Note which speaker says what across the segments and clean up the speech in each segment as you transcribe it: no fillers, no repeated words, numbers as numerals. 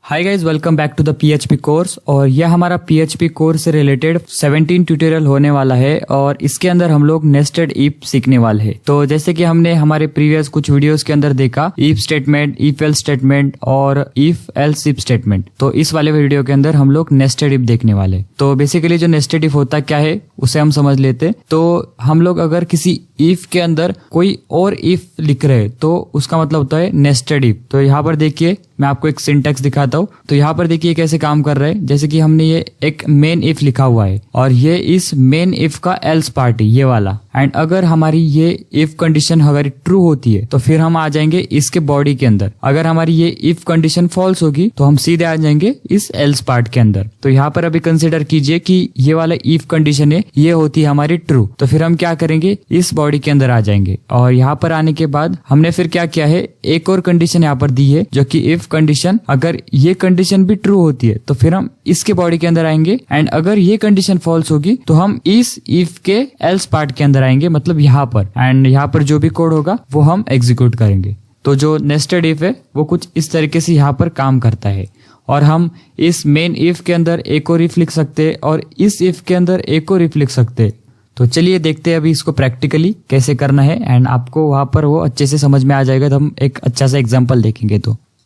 Speaker 1: Hi guys, welcome back to the PHP course. और यह हमारा पीएचपी कोर्स से रिलेटेड 17 ट्यूटोरियल होने वाला है और इसके अंदर हम लोग नेस्टेड इफ सीखने वाले हैं। तो जैसे कि हमने हमारे प्रीवियस कुछ वीडियोस के अंदर देखा if statement, if else statement और इफ एल्स इफ स्टेटमेंट, तो इस वाले वीडियो के अंदर हम लोग नेस्टेड इफ देखने वाले। तो बेसिकली जो नेस्टेड इफ होता क्या है उसे हम समझ लेते। तो हम लोग अगर किसी इफ के अंदर कोई और इफ लिख रहे हैं तो उसका मतलब होता है नेस्टेड इफ। तो यहाँ पर देखिए, मैं आपको एक सिंटैक्स दिखाता हूँ। तो यहाँ पर देखिए कैसे काम कर रहा है। जैसे कि हमने ये एक मेन इफ लिखा हुआ है और ये इस मेन इफ का एल्स पार्ट है, ये वाला। एंड अगर हमारी ये इफ कंडीशन अगर ट्रू होती है तो फिर हम आ जाएंगे इसके बॉडी के अंदर। अगर हमारी ये इफ कंडीशन फॉल्स होगी तो हम सीधे आ जाएंगे इस एल्स पार्ट के अंदर। तो यहाँ पर अभी कंसिडर कीजिए कि ये वाला इफ कंडीशन है, ये होती है हमारी ट्रू। तो फिर हम क्या करेंगे, इस बॉडी के अंदर आ जाएंगे। और यहाँ पर आने के बाद हमने फिर क्या किया है, एक और कंडीशन यहाँ पर दी है जो कि इफ कंडीशन, अगर ये कंडीशन भी ट्रू होती है तो फिर हम इसके बॉडी के अंदर आएंगे। एंड अगर ये कंडीशन फॉल्स होगी तो हम इस इफ के एल्स पार्ट के अंदर आएंगे, मतलब यहाँ पर। एंड यहाँ पर जो भी कोड होगा वो हम एग्जीक्यूट करेंगे। तो जो नेस्टेड इफ है वो कुछ इस तरीके से यहाँ पर काम करता है। और हम इस मेन इफ के अंदर एक और इफ लिख सकते हैं और इस इफ के अंदर एक और इफ लिख सकते हैं। तो चलिए देखते हैं अभी इसको प्रैक्टिकली कैसे करना है। एंड आपको वहां पर वो अच्छे से समझ में आ जाएगा। तो हम एक अच्छा सा एग्जांपल देखेंगे।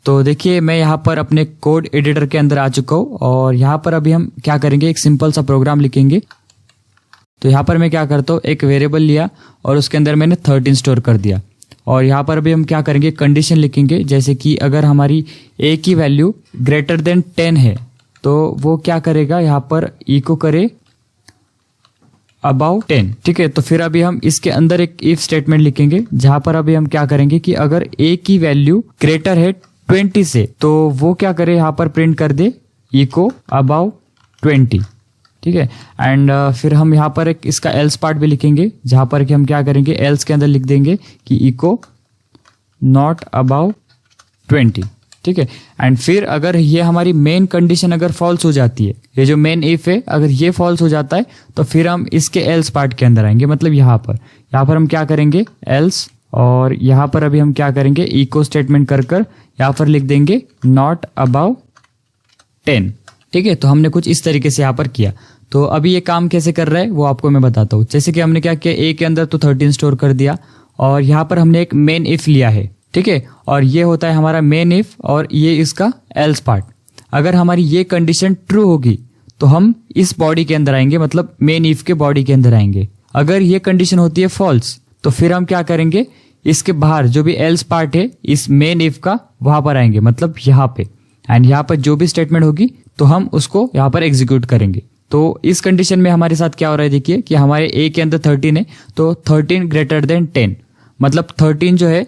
Speaker 1: तो देखिए, मैं यहाँ पर अपने कोड एडिटर के अंदर आ चुका हूँ और यहाँ पर अभी हम क्या करेंगे, एक सिंपल सा प्रोग्राम लिखेंगे। तो यहाँ पर मैं क्या करता हूँ, एक वेरिएबल लिया और उसके अंदर मैंने 13 स्टोर कर दिया। और यहाँ पर अभी हम क्या करेंगे, कंडीशन लिखेंगे। जैसे कि अगर हमारी a की वैल्यू ग्रेटर देन 10 है तो वो क्या करेगा, यहाँ पर इको करे अबाउट 10। ठीक है। तो फिर अभी हम इसके अंदर एक इफ स्टेटमेंट लिखेंगे जहां पर अभी हम क्या करेंगे कि अगर a की वैल्यू ग्रेटर है 20 से तो वो क्या करे, यहाँ पर प्रिंट कर दे इको अबाउट 20। ठीक है। एंड फिर हम यहाँ पर एक इसका एल्स पार्ट भी लिखेंगे जहां पर कि हम क्या करेंगे, एल्स के अंदर लिख देंगे कि इको नॉट अबाउट 20। ठीक है। एंड फिर अगर ये हमारी मेन कंडीशन अगर फॉल्स हो जाती है, ये जो मेन इफ है अगर ये फॉल्स हो जाता है तो फिर हम इसके एल्स पार्ट के अंदर आएंगे, मतलब यहाँ पर हम क्या करेंगे एल्स। और यहाँ पर अभी हम क्या करेंगे, इको स्टेटमेंट कर यहाँ पर लिख देंगे नॉट अबाउट 10। ठीक है। तो हमने कुछ इस तरीके से यहाँ पर किया। तो अभी ये काम कैसे कर रहा है वो आपको मैं बताता हूँ। जैसे कि हमने क्या किया, ए के अंदर तो 13 स्टोर कर दिया और यहाँ पर हमने एक मेन इफ लिया है। ठीक है। और ये होता है हमारा मेन इफ और ये इसका एल्स पार्ट। अगर हमारी ये कंडीशन ट्रू होगी तो हम इस बॉडी के अंदर आएंगे, मतलब मेन इफ के बॉडी के अंदर आएंगे। अगर ये कंडीशन होती है फॉल्स तो फिर हम क्या करेंगे, इसके बाहर जो भी एल्स पार्ट है इस मेन इफ का वहां पर आएंगे, मतलब यहाँ पे। एंड यहाँ पर जो भी स्टेटमेंट होगी तो हम उसको यहाँ पर एग्जीक्यूट करेंगे। तो इस कंडीशन में हमारे साथ क्या हो रहा है, देखिए कि हमारे ए के अंदर 13 है तो 13 ग्रेटर देन 10, मतलब 13 जो है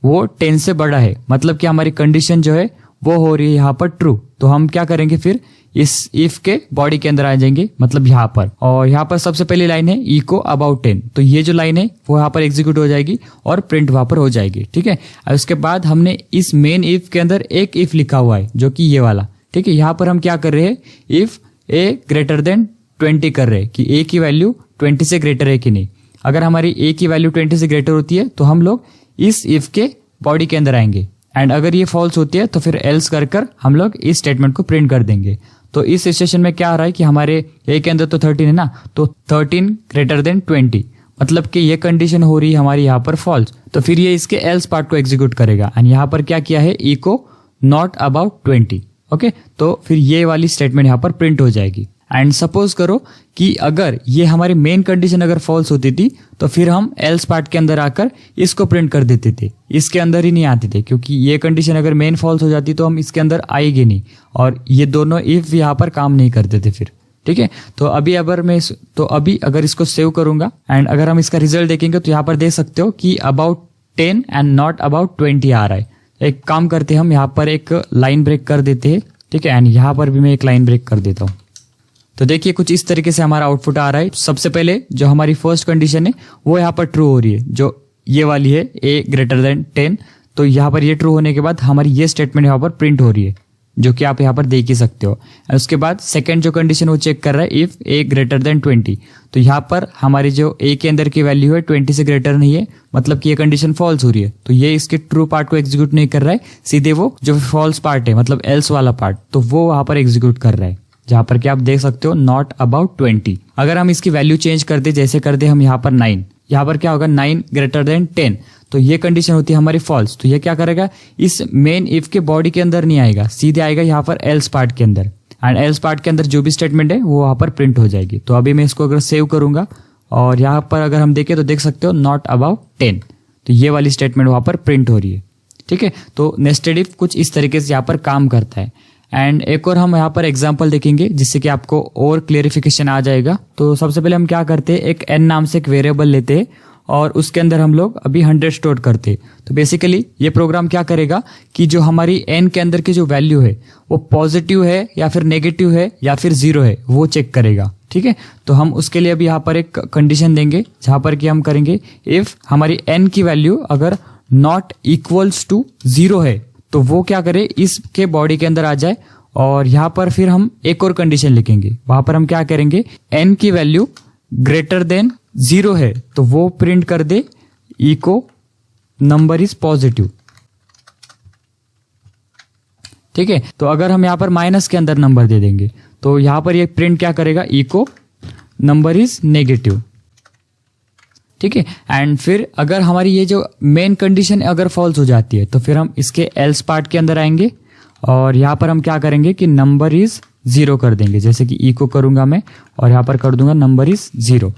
Speaker 1: वो 10 से बड़ा है, मतलब कि हमारी कंडीशन जो है वो हो रही है यहाँ पर ट्रू। तो हम क्या करेंगे, फिर इस इफ के बॉडी के अंदर आ जाएंगे, मतलब यहाँ पर। और यहाँ पर सबसे पहली लाइन है इको अबाउट 10। तो ये जो लाइन है वो यहाँ पर एग्जीक्यूट हो जाएगी और प्रिंट वहां पर हो जाएगी। ठीक है। और उसके बाद हमने इस मेन इफ के अंदर एक इफ लिखा हुआ है जो कि ये वाला। ठीक है। यहाँ पर हम क्या कर रहे हैं, इफ ए ग्रेटर देन 20 कर रहे हैं कि ए की वैल्यू 20 से ग्रेटर है कि नहीं। अगर हमारी ए की वैल्यू 20 से ग्रेटर होती है तो हम लोग इस इफ के बॉडी के अंदर आएंगे। एंड अगर ये फॉल्स होती है तो फिर एल्स कर हम लोग इस स्टेटमेंट को प्रिंट कर देंगे। तो इस सिचुएशन में क्या आ रहा है कि हमारे ए के अंदर तो 13 है ना, तो 13 ग्रेटर देन 20, मतलब कि ये कंडीशन हो रही है हमारी यहाँ पर फॉल्स। तो फिर ये इसके एल्स पार्ट को एग्जीक्यूट करेगा। एंड यहाँ पर क्या किया है, इको नॉट अबाउट 20। ओके। तो फिर ये वाली स्टेटमेंट यहाँ पर प्रिंट हो जाएगी। एंड सपोज करो कि अगर ये हमारी मेन कंडीशन अगर फॉल्स होती थी तो फिर हम एल्स पार्ट के अंदर आकर इसको प्रिंट कर देते थे, इसके अंदर ही नहीं आते थे, क्योंकि ये कंडीशन अगर मेन फॉल्स हो जाती तो हम इसके अंदर आएंगे नहीं और ये दोनों इफ यहाँ पर काम नहीं करते थे फिर। ठीक है। तो अभी अगर इसको सेव करूंगा एंड अगर हम इसका रिजल्ट देखेंगे तो यहाँ पर देख सकते हो कि अबाउट 10 एंड नॉट अबाउट 20 आ रहा है। एक काम करते हैं, हम यहाँ पर एक लाइन ब्रेक कर देते हैं। ठीक है। एंड यहाँ पर भी मैं एक लाइन ब्रेक कर देता हूँ। तो देखिए कुछ इस तरीके से हमारा आउटपुट आ रहा है। सबसे पहले जो हमारी फर्स्ट कंडीशन है वो यहाँ पर ट्रू हो रही है, जो ये वाली है ए ग्रेटर देन 10। तो यहाँ पर ये ट्रू होने के बाद हमारी ये स्टेटमेंट यहाँ पर प्रिंट हो रही है। जो कि आप यहाँ पर देख ही सकते हो। उसके बाद सेकंड जो कंडीशन वो चेक कर रहा है इफ ए ग्रेटर देन 20। तो यहाँ पर हमारी जो ए के अंदर की वैल्यू है 20 से ग्रेटर नहीं है, मतलब कि ये कंडीशन फॉल्स हो रही है। तो ये इसके ट्रू पार्ट को एग्जीक्यूट नहीं कर रहा है, सीधे वो जो फॉल्स पार्ट है मतलब एल्स वाला पार्ट, तो वो वहां पर एग्जीक्यूट कर रहा है, जहां पर कि आप देख सकते हो नॉट अबाउट 20। अगर हम इसकी वैल्यू चेंज कर दे, जैसे कर दे हम यहाँ पर 9, यहाँ पर क्या होगा 9 ग्रेटर देन 10, तो ये कंडीशन होती है हमारी फॉल्स। तो ये क्या करेगा, इस मेन इफ के बॉडी के अंदर नहीं आएगा, सीधे आएगा यहाँ पर एल्स पार्ट के अंदर, एंड एल्स पार्ट के अंदर जो भी स्टेटमेंट है वो वहां पर प्रिंट हो जाएगी। तो अभी मैं इसको अगर सेव करूंगा और यहाँ पर अगर हम देखें तो देख सकते हो नॉट अबाउट 10, तो ये वाली स्टेटमेंट वहां पर प्रिंट हो रही है। ठीक है, तो नेस्टेड इफ कुछ इस तरीके से यहाँ पर काम करता है। एंड एक और हम यहाँ पर एग्जांपल देखेंगे जिससे कि आपको और क्लियरिफिकेशन आ जाएगा। तो सबसे पहले हम क्या करते हैं, एक n नाम से एक वेरिएबल लेते हैं और उसके अंदर हम लोग अभी 100 स्टोर करते। तो बेसिकली ये प्रोग्राम क्या करेगा कि जो हमारी n के अंदर की जो वैल्यू है वो पॉजिटिव है या फिर नेगेटिव है या फिर 0 है, वो चेक करेगा। ठीक है, तो हम उसके लिए अभी यहाँ पर एक कंडीशन देंगे जहां पर कि हम करेंगे इफ हमारी n की वैल्यू अगर नॉट इक्वल्स टू 0 है तो वो क्या करे, इसके बॉडी के अंदर आ जाए। और यहाँ पर फिर हम एक और कंडीशन लिखेंगे, वहां पर हम क्या करेंगे, n की वैल्यू ग्रेटर देन 0 है तो वो प्रिंट कर दे इको नंबर इज पॉजिटिव। ठीक है, तो अगर हम यहाँ पर माइनस के अंदर नंबर दे देंगे तो यहाँ पर ये प्रिंट क्या करेगा, इको नंबर इज नेगेटिव। ठीक है, एंड फिर अगर हमारी ये जो मेन कंडीशन अगर फॉल्स हो जाती है तो फिर हम इसके एल्स पार्ट के अंदर आएंगे और यहाँ पर हम क्या करेंगे कि नंबर इज 0 कर देंगे, जैसे कि इको करूंगा मैं और यहाँ पर कर दूंगा नंबर इज 0।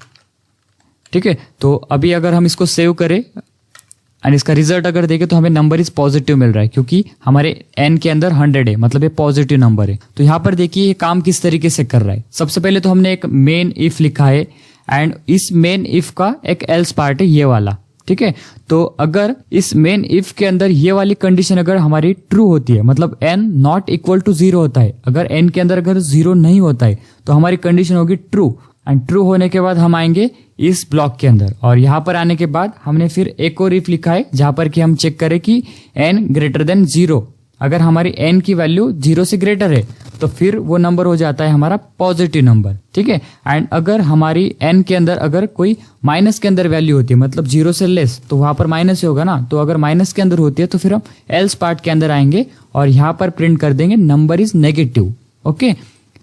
Speaker 1: ठीक है, तो अभी अगर हम इसको सेव करें एंड इसका रिजल्ट अगर देखें तो हमें नंबर इज पॉजिटिव मिल रहा है, क्योंकि हमारे n के अंदर 100 है, मतलब ये पॉजिटिव नंबर है। तो यहाँ पर देखिए ये काम किस तरीके से कर रहा है। सबसे पहले तो हमने एक मेन इफ लिखा है एंड इस मेन इफ का एक एल्स पार्ट है ये वाला। ठीक है, तो अगर इस मेन इफ के अंदर ये वाली कंडीशन अगर हमारी ट्रू होती है, मतलब n नॉट इक्वल टू 0 होता है, अगर n के अंदर अगर 0 नहीं होता है तो हमारी कंडीशन होगी ट्रू। एंड ट्रू होने के बाद हम आएंगे इस ब्लॉक के अंदर और यहाँ पर आने के बाद हमने फिर एक और इफ लिखा है जहां पर कि हम चेक करें कि n ग्रेटर देन 0, अगर हमारी n की वैल्यू 0 से ग्रेटर है तो फिर वो नंबर हो जाता है हमारा पॉजिटिव नंबर। ठीक है, एंड अगर हमारी n के अंदर अगर कोई माइनस के अंदर वैल्यू होती है, मतलब 0 से लेस, तो वहां पर माइनस ही होगा ना। तो अगर माइनस के अंदर होती है तो फिर हम एल्स पार्ट के अंदर आएंगे और यहाँ पर प्रिंट कर देंगे number is negative. Okay,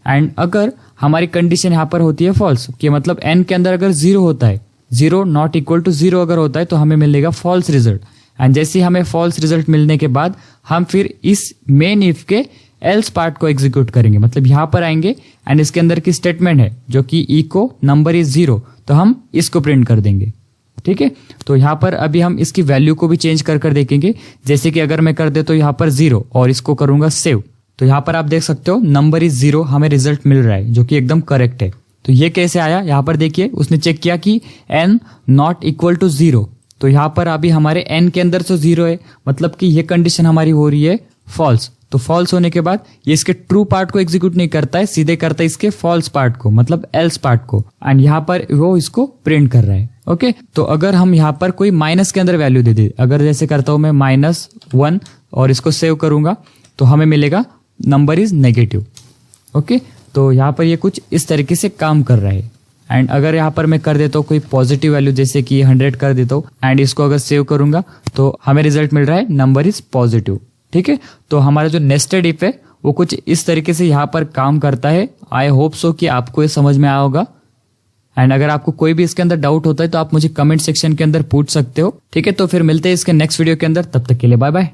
Speaker 1: and अगर हमारी कंडीशन यहाँ पर होती है फॉल्स, कि मतलब n के अंदर अगर 0 होता है, 0 नॉट इक्वल टू 0 अगर होता है तो हमें मिलेगा फॉल्स रिजल्ट। एंड जैसे ही हमें फॉल्स रिजल्ट मिलने के बाद हम फिर इस मेन इफ के एल्स पार्ट को एग्जीक्यूट करेंगे, मतलब यहाँ पर आएंगे एंड इसके अंदर की स्टेटमेंट है जो कि इको नंबर इज 0, तो हम इसको प्रिंट कर देंगे। ठीक है, तो यहाँ पर अभी हम इसकी वैल्यू को भी चेंज कर देखेंगे, जैसे कि अगर मैं कर दे तो यहाँ पर 0 और इसको करूंगा सेव, तो यहाँ पर आप देख सकते हो नंबर इज 0 हमें रिजल्ट मिल रहा है जो कि एकदम करेक्ट है। तो ये कैसे आया, यहाँ पर देखिए उसने चेक किया कि n नॉट इक्वल टू 0, तो यहाँ पर अभी हमारे n के अंदर तो 0 है, मतलब कि ये कंडीशन हमारी हो रही है फॉल्स। तो फॉल्स होने के बाद ये इसके ट्रू पार्ट को एग्जीक्यूट नहीं करता है, सीधे करता है इसके फॉल्स पार्ट को, मतलब एल्स पार्ट को, एंड यहाँ पर वो इसको प्रिंट कर रहा है। ओके, तो अगर हम यहाँ पर कोई माइनस के अंदर वैल्यू दे दे, अगर जैसे करता हूं मैं -1 और इसको सेव करूंगा तो हमें मिलेगा नंबर इज नेगेटिव। ओके, तो यहाँ पर ये कुछ इस तरीके से काम कर रहा है। एंड अगर यहाँ पर मैं कर देता हूँ कोई पॉजिटिव वैल्यू, जैसे कि 100 कर देता हूँ एंड इसको अगर सेव करूंगा तो हमें रिजल्ट मिल रहा है नंबर इज पॉजिटिव। ठीक है, तो हमारा जो नेस्टेड इफ है वो कुछ इस तरीके से यहाँ पर काम करता है। आई होप सो कि आपको ये समझ में आया होगा। एंड अगर आपको कोई भी इसके अंदर डाउट होता है तो आप मुझे कमेंट सेक्शन के अंदर पूछ सकते हो। ठीक है, तो फिर मिलते हैं इसके नेक्स्ट वीडियो के अंदर, तब तक के लिए बाय बाय।